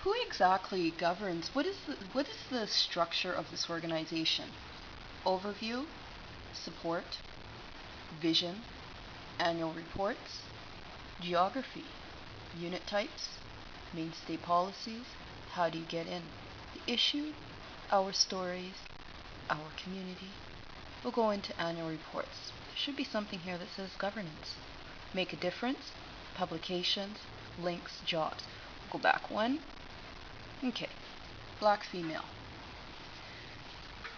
Who exactly governs? What is the structure of this organization? Overview, support, vision, annual reports, geography, unit types, mainstay policies, how do you get in? The issue, our stories, our community. We'll go into annual reports. There should be something here that says governance. Make a difference, publications, links, jobs. We'll go back one. Okay, black female.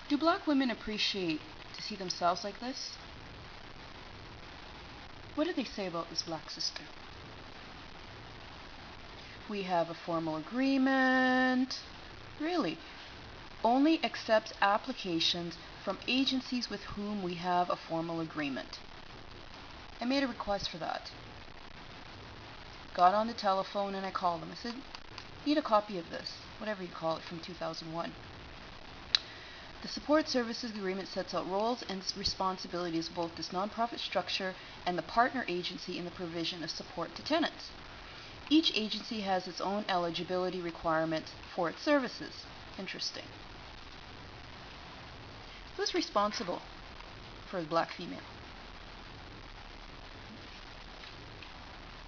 Do black women appreciate to see themselves like this? What do they say about this black sister? We have a formal agreement. Really? Only accepts applications from agencies with whom we have a formal agreement. I made a request for that. Got on the telephone and I called them. I said, need a copy of this, whatever you call it, from 2001. The support services agreement sets out roles and responsibilities of both this nonprofit structure and the partner agency in the provision of support to tenants. Each agency has its own eligibility requirements for its services. Interesting. Who's responsible for the black female?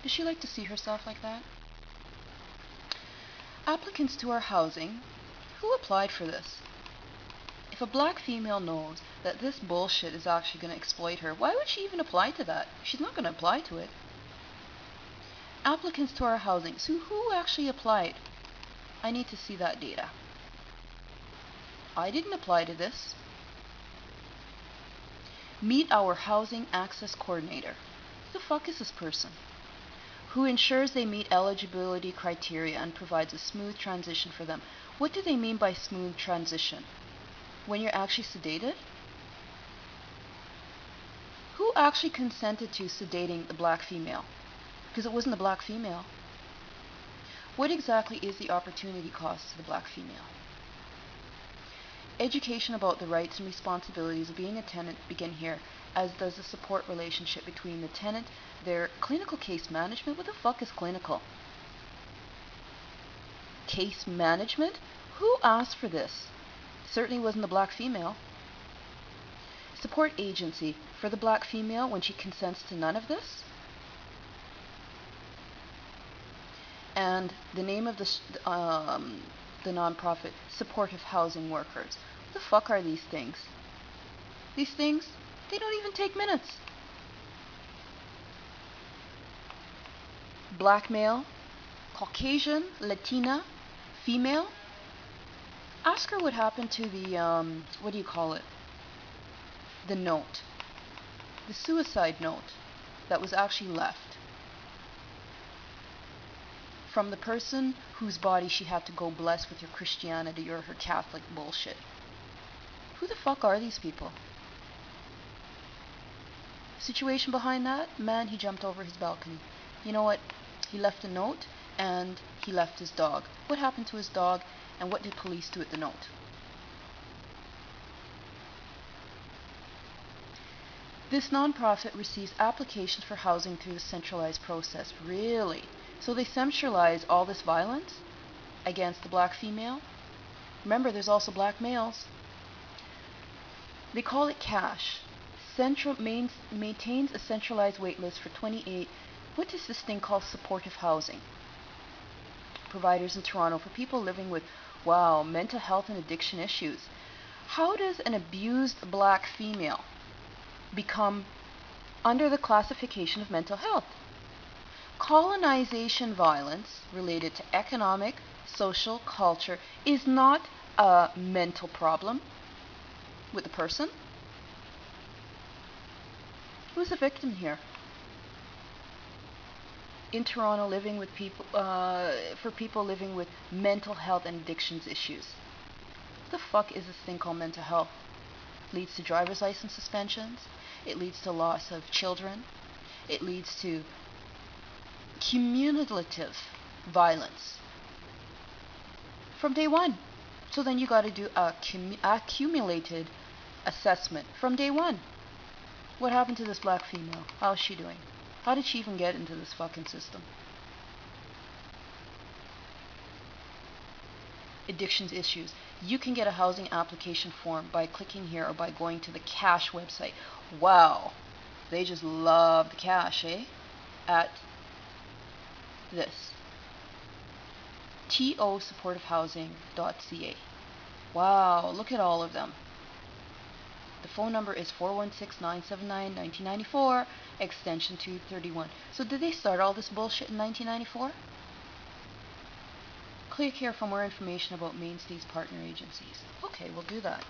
Does she like to see herself like that? Applicants to our housing, who applied for this? If a black female knows that this bullshit is actually going to exploit her, why would she even apply to that? She's not going to apply to it. Applicants to our housing, so who actually applied? I need to see that data. I didn't apply to this. Meet our housing access coordinator. Who the fuck is this person? Who ensures they meet eligibility criteria and provides a smooth transition for them. What do they mean by smooth transition? When you're actually sedated? Who actually consented to sedating the black female? Because it wasn't the black female. What exactly is the opportunity cost to the black female? Education about the rights and responsibilities of being a tenant begin here, as does the support relationship between the tenant, their clinical case management. What the fuck is clinical? Case management? Who asked for this? Certainly wasn't the black female. Support agency for the black female when she consents to none of this? And the name of the nonprofit, Supportive Housing Workers. What the fuck are these things? These things, they don't even take minutes. Black male, Caucasian, Latina, female. Ask her what happened to the, what do you call it? The note. The suicide note that was actually left from the person whose body she had to go bless with her Christianity or her Catholic bullshit. Who the fuck are these people? Situation behind that? Man, he jumped over his balcony. You know what? He left a note and he left his dog. What happened to his dog and what did police do with the note? This nonprofit receives applications for housing through the centralized process. Really? So they centralize all this violence against the black female? Remember, there's also black males. They call it CASH. Maintains a centralized waitlist for 28. What is this thing called supportive housing? Providers in Toronto for people living with, wow, mental health and addiction issues. How does an abused black female become under the classification of mental health? Colonization violence related to economic, social, culture is not a mental problem with the person. Who's the victim here? In Toronto, living with people, for people living with mental health and addictions issues. What the fuck is this thing called mental health? Leads to driver's license suspensions. It leads to loss of children. It leads to cumulative violence from day one. So then you got to do a accumulated assessment from day one. What happened to this black female? How's she doing? How did she even get into this fucking system? addictions issues. You can get a housing application form by clicking here or by going to the CASH website. Wow, they just love the CASH, eh? At this tosupportivehousing.ca. Wow, look at all of them. The phone number is 416-979-1994, extension 231. So did they start all this bullshit in 1994? Click here for more information about Mainstay's partner agencies. Okay, we'll do that.